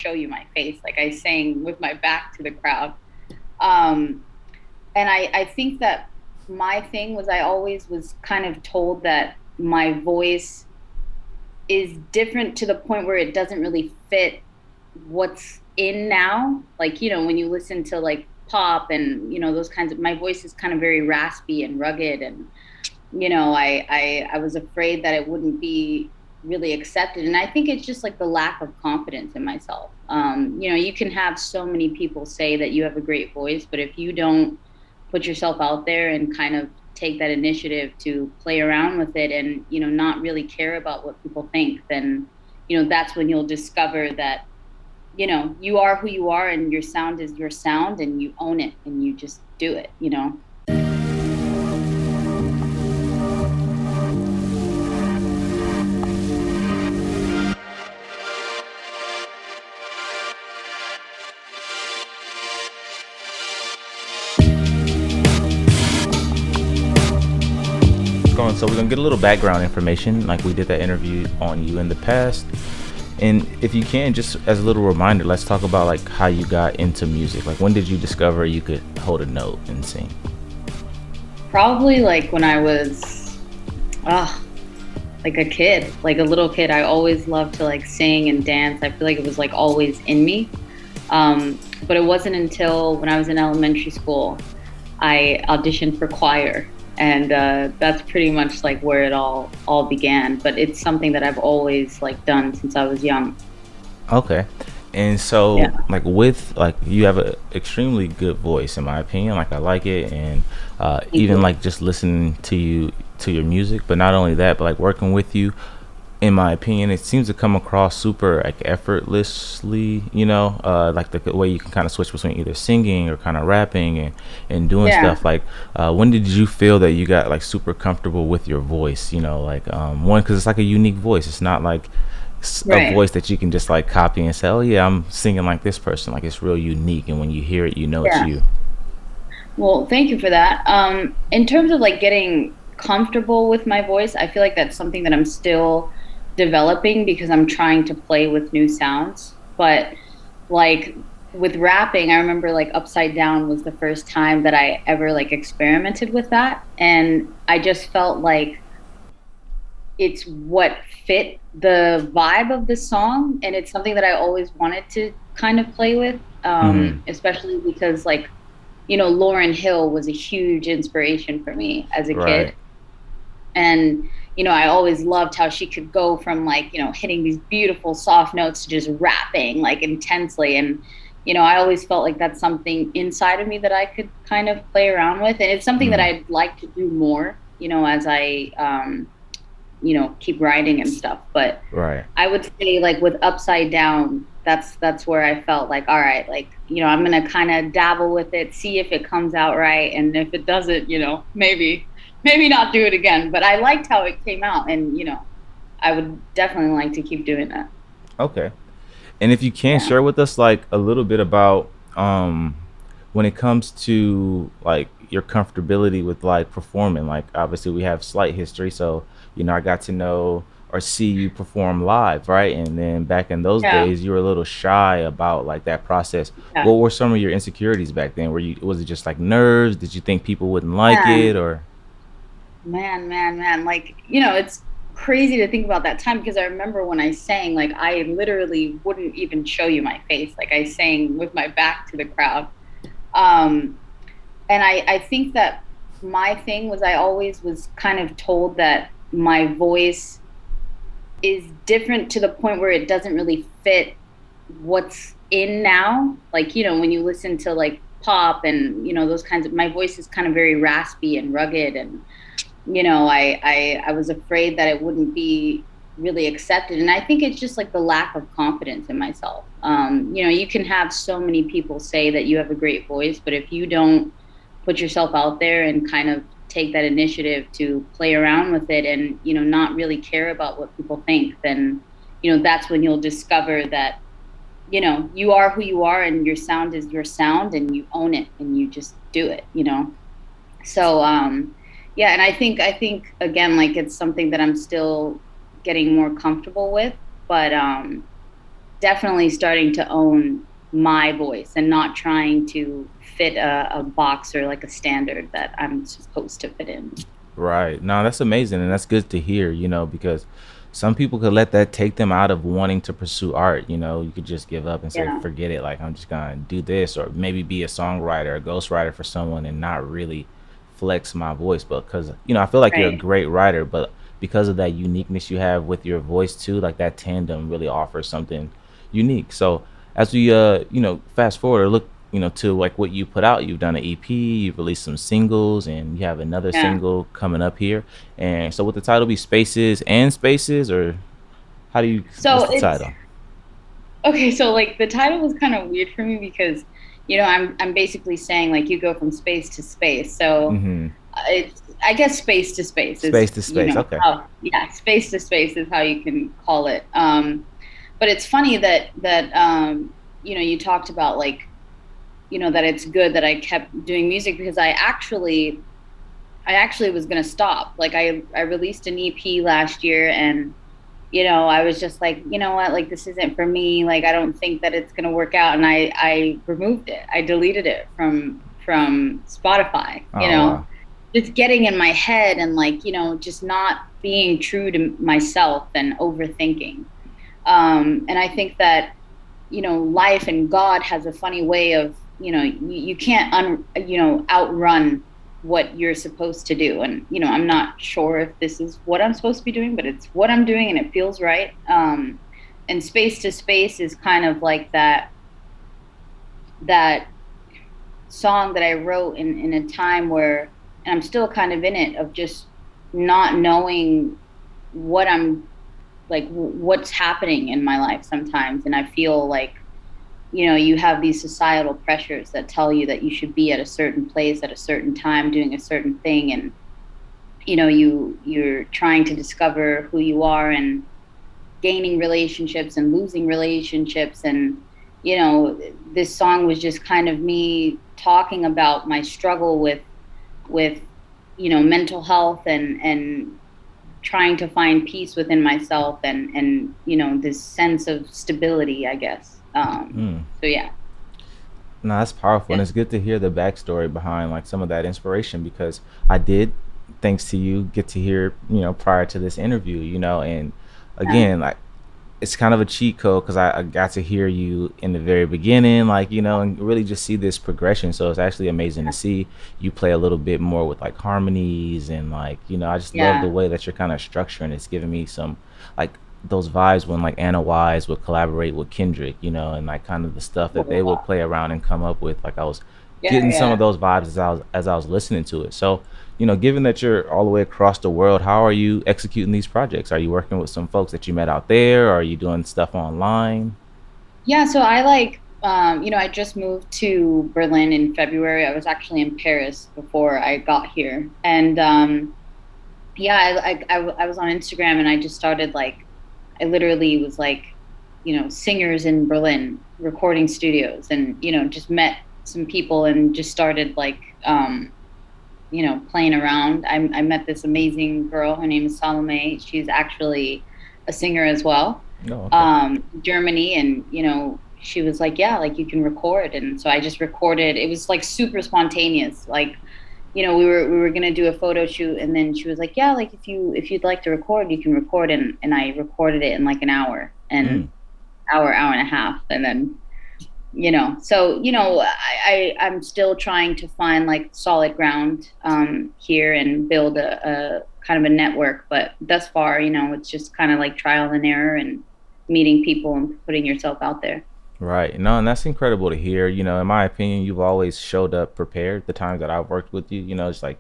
show you my face. Like I sang with my back to the crowd. Um, and I think that my thing was I always was kind of told that my voice is different to the point where it doesn't really fit what's in now. Like, when you listen to like pop and, those kinds of, my voice is kind of very raspy and rugged. And, I was afraid that it wouldn't be really accepted. And I think it's just like the lack of confidence in myself. You can have so many people say that you have a great voice, but if you don't put yourself out there and kind of take that initiative to play around with it and, not really care about what people think, then, that's when you'll discover that, you are who you are and your sound is your sound and you own it and you just do it. Going, so we're gonna get a little background information, like we did that interview on you in the past. And if you can, just as a little reminder, let's talk about like how you got into music. Like, when did you discover you could hold a note and sing? Probably like when I was, uh, like a kid, like a little kid. I always loved to like sing and dance. I feel like it was like always in me. But it wasn't until when I was in elementary school, I auditioned for choir, and that's pretty much like where it all began. But it's something that I've always like done since I was young. Okay. And so, Yeah. like, with like, you have an extremely good voice, in my opinion. Like, I like it, and Thank even you. like just listening to you, to your music. But not only that, but like working with you, in my opinion, it seems to come across super like effortlessly. Like the way you can kind of switch between either singing or kind of rapping and doing Yeah. stuff. Like, when did you feel that you got like super comfortable with your voice? Like, one, because it's like a unique voice. It's not like a Right. voice that you can just like copy and say, "Oh yeah, I'm singing like this person." Like, it's real unique, and when you hear it, you know it's Yeah. you. Well, thank you for that. In terms of like getting comfortable with my voice, I feel like that's something that I'm still developing because I'm trying to play with new sounds. But like with rapping, I remember like Upside Down was the first time that I ever like experimented with that. And I just felt like it's what fit the vibe of the song. And it's something that I always wanted to kind of play with, Hmm. especially because like Lauren Hill was a huge inspiration for me as a Right. kid. And, I always loved how she could go from like, hitting these beautiful soft notes to just rapping like intensely. And, I always felt like that's something inside of me that I could kind of play around with. And it's something that Hmm. I'd like to do more, as I, keep writing and stuff. But Right. I would say like with Upside Down, that's where I felt like, all right, like, I'm gonna kind of dabble with it, see if it comes out right. And if it doesn't, maybe not do it again. But I liked how it came out and I would definitely like to keep doing that. Okay. And if you can Yeah. share with us like a little bit about, when it comes to like your comfortability with like performing. Like, obviously we have slight history, so I got to know or see you perform live, right? And then back in those Yeah. days, you were a little shy about like that process. Yeah. What were some of your insecurities back then? Was it just like nerves? Did you think people wouldn't like it, Man, or? man. Like, it's crazy to think about that time because I remember when I sang, like I literally wouldn't even show you my face. Like I sang with my back to the crowd. Um, and I think that my thing was I always was kind of told that my voice is different to the point where it doesn't really fit what's in now. Like, when you listen to like pop and, those kinds of, my voice is kind of very raspy and rugged. And, I was afraid that it wouldn't be really accepted. And I think it's just like the lack of confidence in myself. You can have so many people say that you have a great voice, but if you don't put yourself out there and kind of take that initiative to play around with it and, not really care about what people think, then, that's when you'll discover that, you are who you are and your sound is your sound and you own it and you just do it. So yeah, and I think again like it's something that I'm still getting more comfortable with, but definitely starting to own my voice and not trying to fit a box or like a standard that I'm supposed to fit in. Right. No, that's amazing, and that's good to hear. Because some people could let that take them out of wanting to pursue art. You could just give up and say, Yeah, "Forget it." Like I'm just gonna do this, or maybe be a songwriter, a ghostwriter for someone, and not really flex my voice. But because I feel like you're a right. great writer, but because of that uniqueness you have with your voice too, like that tandem really offers something unique. So as we fast forward or look to like what you put out, you've done an EP, you've released some singles, and you have another Yeah. single coming up here. And so would the title be Spaces and Spaces, or how do you what's So the it's title? okay. So like the title was kind of weird for me because, I'm basically saying like you go from space to space. So Mm-hmm. it's, I guess space to space is, Space to space, okay. how, yeah, space to space is how you can call it. But it's funny that you talked about like, that it's good that I kept doing music because I actually was going to stop. Like I released an EP last year and I was just like, you know what, like this isn't for me. Like I don't think that it's gonna work out. And I removed it. I deleted it from Spotify, Oh wow. just getting in my head and like, just not being true to myself and overthinking. And I think that, life and God has a funny way of, you can't outrun what you're supposed to do. And, I'm not sure if this is what I'm supposed to be doing, but it's what I'm doing and it feels right. And space to space is kind of like that song that I wrote in a time where, and I'm still kind of in it, of just not knowing what I'm like, what's happening in my life sometimes. And I feel like, you have these societal pressures that tell you that you should be at a certain place at a certain time doing a certain thing. And, you're trying to discover who you are and gaining relationships and losing relationships. And, this song was just kind of me talking about my struggle with mental health and trying to find peace within myself and this sense of stability, I guess. Mm. So yeah. No, that's powerful, and Yeah. it's good to hear the backstory behind like some of that inspiration because I did, thanks to you, get to hear prior to this interview, and Yeah. again, like it's kind of a cheat code because I got to hear you in the very beginning, like and really just see this progression. So it's actually amazing to see you play a little bit more with like harmonies and like I just love the Yeah. way that you're kind of structuring. It's giving me some like those vibes when like Anna Wise would collaborate with Kendrick, and like kind of the stuff that they would play around and come up with. Like I was Yeah. getting some of Yeah. those vibes as I was listening to it. So given that you're all the way across the world, how are you executing these projects? Are you working with some folks that you met out there? Or are you doing stuff online? Yeah. So I like, I just moved to Berlin in February. I was actually in Paris before I got here. And yeah, I was on Instagram and I just started like, I literally was like, singers in Berlin, recording studios, and, just met some people and just started like, playing around. I met this amazing girl. Her name is Salome. She's actually a singer as well, Oh, okay. Germany. And, she was like, yeah, like you can record. And so I just recorded. It was like super spontaneous. Like, we were gonna do a photo shoot, and then she was like, yeah, like if you'd like to record, you can record. And I recorded it in like an hour Mm. and hour and a half, and then so I'm still trying to find like solid ground here and build a kind of a network, but thus far, it's just kind of like trial and error and meeting people and putting yourself out there. Right. No, and that's incredible to hear. In my opinion, you've always showed up prepared the times that I've worked with you. It's like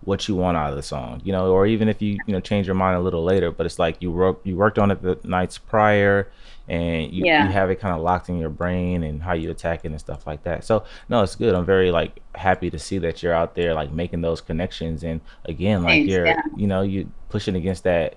what you want out of the song, or even if you change your mind a little later, but it's like you worked on it the nights prior and you Yeah. have it kind of locked in your brain and how you attack it and stuff like that. So no, it's good. I'm very like happy to see that you're out there like making those connections, and again like Thanks. you're Yeah. you pushing against that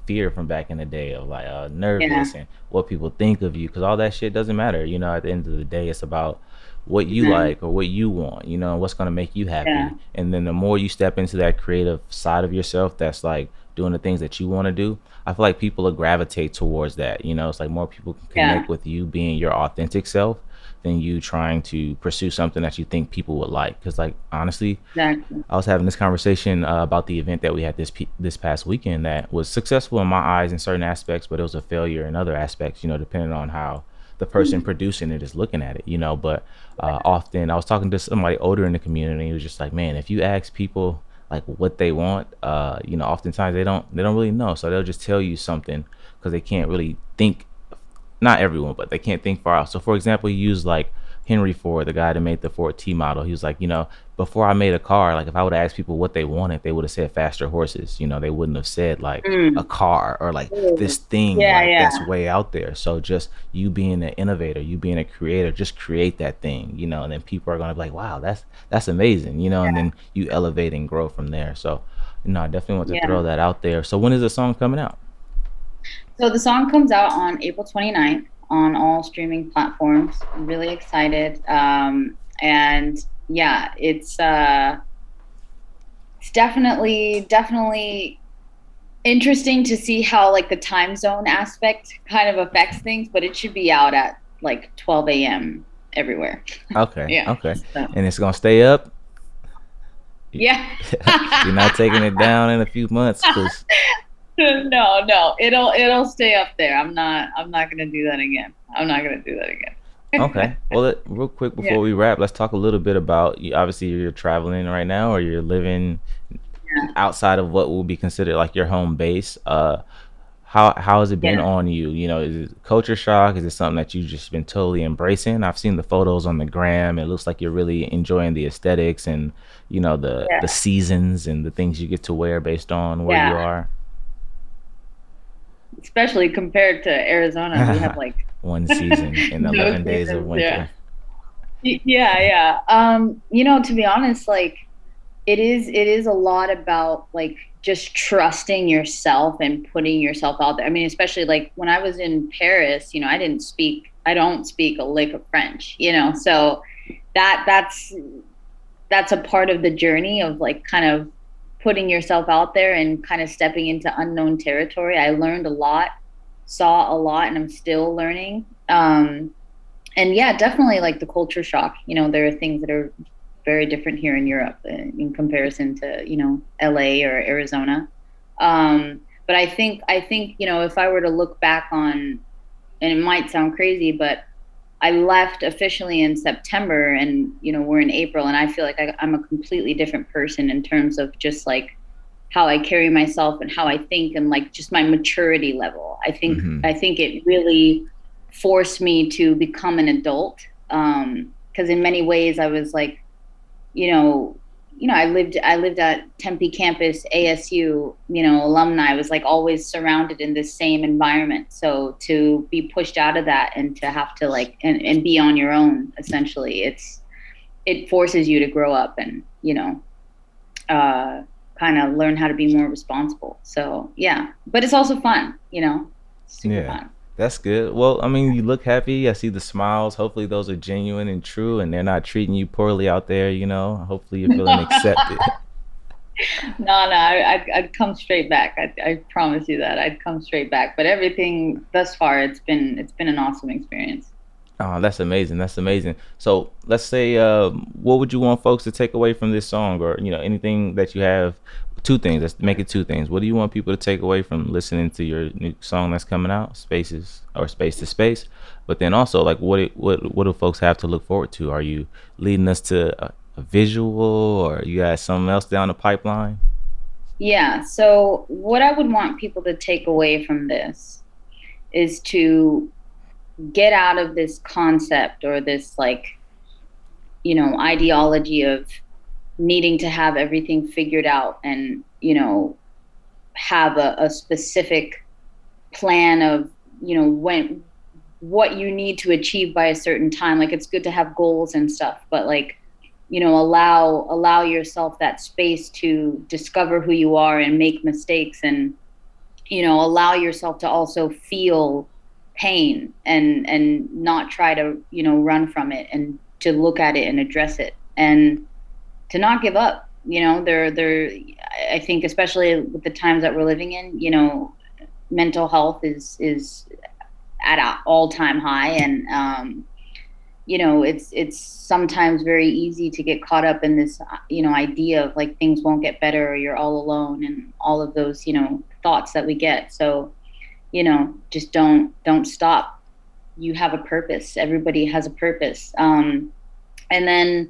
fear from back in the day of like Yeah. nervous and what people think of you, because all that shit doesn't matter. At the end of the day, it's about what you Amen. like or what you want, what's going to make you Yeah. happy. And then the more you step into that creative side of yourself that's like doing the things that you want to do, I feel like people will gravitate towards that. It's like more people can Yeah, connect with you being your authentic self than you trying to pursue something that you think people would like. Because, like, honestly, exactly. I was having this conversation about the event that we had this past weekend that was successful in my eyes in certain aspects, but it was a failure in other aspects. Depending on how the person Mm. producing it is looking at it. But often I was talking to somebody older in the community. He was just like, man, if you ask people like what they want, oftentimes they don't really know, so they'll just tell you something because they can't really think, not everyone, but they can't think far out. So, for example, you use like Henry Ford, the guy that made the Ford T model. He was like, before I made a car, like if I would have asked people what they wanted, they would have said faster horses. They wouldn't have said like a Mm. car or like Mm. this thing Yeah, like that's yeah, way out there. So just you being an innovator, you being a creator, just create that thing, and then people are gonna be like, wow, that's amazing, and then you elevate and grow from there. So, I definitely want to yeah. throw that out there. So when is the song coming out? So the song comes out on April 29th on all streaming platforms. I'm really excited. And yeah, it's definitely interesting to see how like the time zone aspect kind of affects things, but it should be out at like 12 a.m. everywhere. Okay, Yeah. okay. So, And it's gonna stay up. yeah. You're not taking it down in a few months, cause No, no. It'll stay up there. I'm not gonna do that again. I'm not gonna do that okay. again. Well, real quick Yeah. before we wrap, let's talk a little bit about you. Obviously, you're traveling right now, or you're living Yeah. outside of what will be considered like your home base. How has it been Yeah. on you? Is it culture shock? Is it something that you've just been totally embracing? I've seen the photos on the gram. It looks like you're really enjoying the aesthetics and the Yeah. seasons and the things you get to wear based on where you Yeah. are. Especially compared to Arizona, we have like One season in no 11 days of seasons. Yeah. winter. Yeah, yeah. To be honest, like it is a lot about like just trusting yourself and putting yourself out there. I mean, especially like when I was in Paris, I don't speak a lick of French, so that that's that's a part of the journey of like kind of putting yourself out there and kind of stepping into unknown territory. I learned a lot, saw a lot, and I'm still learning. And yeah, definitely like the culture shock. There are things that are very different here in Europe in comparison to LA or Arizona. But I think if I were to look back on, and it might sound crazy, but I left officially in September, and we're in April, and I feel like I'm a completely different person in terms of just like how I carry myself and how I think, and like just my maturity level. I think Hmm. I think it really forced me to become an adult. Because in many ways I was like, you know, I lived at Tempe campus, ASU, alumni. I was like always surrounded in this same environment. So to be pushed out of that and to have to like and be on your own, essentially, it forces you to grow up and, uh kind of learn how to be more responsible. So yeah. But it's also fun, super Yeah, fun. that's good. Well, I mean, you look happy. I see the smiles. Hopefully, those are genuine and true, and they're not treating you poorly out there. Hopefully, you're feeling accepted. No, no, I'd come straight back. I promise you that I'd come straight back. But everything thus far, it's been an awesome experience. Oh, that's amazing. That's amazing. So, let's say, what would you want folks to take away from this song, or anything that you have? Two things. Let's make it two things. What do you want people to take away from listening to your new song that's coming out, Spaces or Space to Space? But then also, like, what do folks have to look forward to? Are you leading us to a visual, or you got something else down the pipeline? Yeah. So what I would want people to take away from this is to get out of this concept or this like ideology of needing to have everything figured out and have a specific plan of when what you need to achieve by a certain time. Like it's good to have goals and stuff, but like allow yourself that space to discover who you are and make mistakes, and allow yourself to also feel pain and not try to run from it, and to look at it and address it, and to not give up. they're I think especially with the times that we're living in, mental health is at an all-time high. And it's sometimes very easy to get caught up in this idea of like things won't get better or you're all alone and all of those thoughts that we get. So just don't stop. You have a purpose. Everybody has a purpose. And then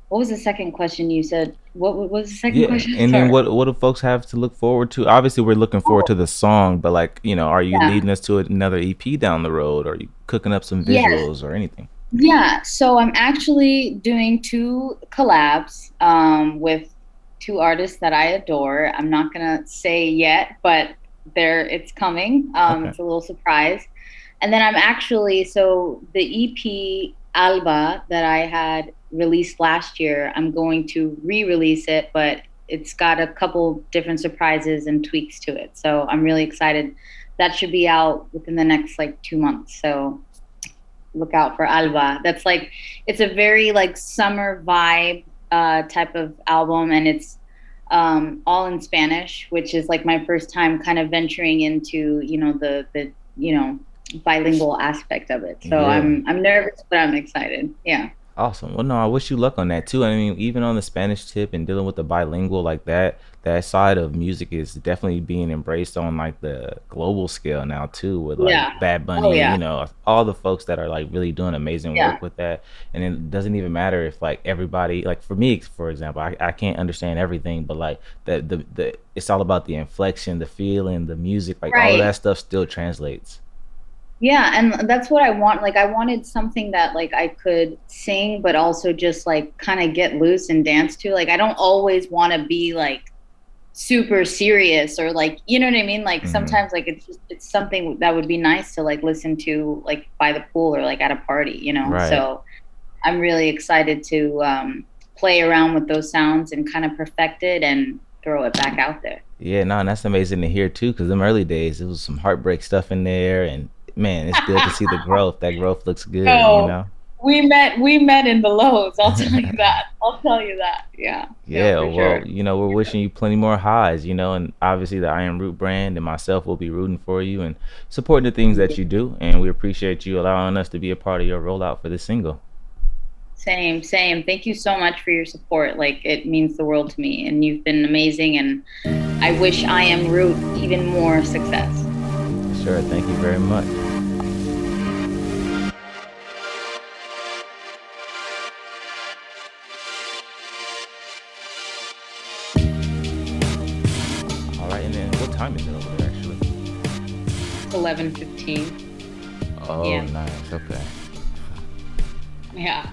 what was the second question you said? What was the second Yeah, question? and then Sorry. what do folks have to look forward to? Obviously, we're looking forward Oh, to the song, but like, are you yeah. leading us to another EP down the road? Are you cooking up some Yes. visuals or anything? Yeah. So I'm actually doing two collabs with two artists that I adore. I'm not gonna say yet, but it's coming. Okay. It's a little surprise. And then I'm actually, so the EP Alba that I had released last year, I'm going to re-release it, but it's got a couple different surprises and tweaks to it. So I'm really excited. That should be out within the next like 2 months. So look out for Alba. That's like, it's a very like summer vibe type of album, and it's all in Spanish, which is like my first time kind of venturing into the bilingual aspect of it. So Yeah. I'm nervous, but I'm excited. Yeah. Awesome. Well, no, I wish you luck on that too. I mean, even on the Spanish tip and dealing with the bilingual like that, that side of music is definitely being embraced on like the global scale now too, with like Yeah. Bad Oh Bunny, yeah. all the folks that are like really doing amazing Yeah. work with that. And it doesn't even matter if like everybody, like for me, for example, I can't understand everything, but like the it's all about the inflection, the feeling, the music, like all of Right. that stuff still translates. Yeah, and that's what I want. Like I wanted something that like I could sing but also just like kind of get loose and dance to. Like I don't always want to be like super serious or like, you know what I mean? Like Hmm. sometimes like it's something that would be nice to like listen to like by the pool or like at a party. Right. So I'm really excited to play around with those sounds and kind of perfect it and throw it back out there. Yeah, no, and that's amazing to hear too, because them early days, it was some heartbreak stuff in there, and man, it's good to see the growth. That growth looks good, you No, know. we met in the lows. I'll tell you that. I'll tell you that. Yeah. Yeah, Yeah, for well, sure. we're wishing you plenty more highs, and obviously the Iron Root brand and myself will be rooting for you and supporting the things Thank that you. you do, and we appreciate you allowing us to be a part of your rollout for this single. Same, same. Thank you so much for your support. Like it means the world to me, and you've been amazing. And I wish I am Root even more success. Sure, thank you very much. All right, and then what time is it over there actually? It's 11:15. Oh, Yeah. nice. Okay. Yeah.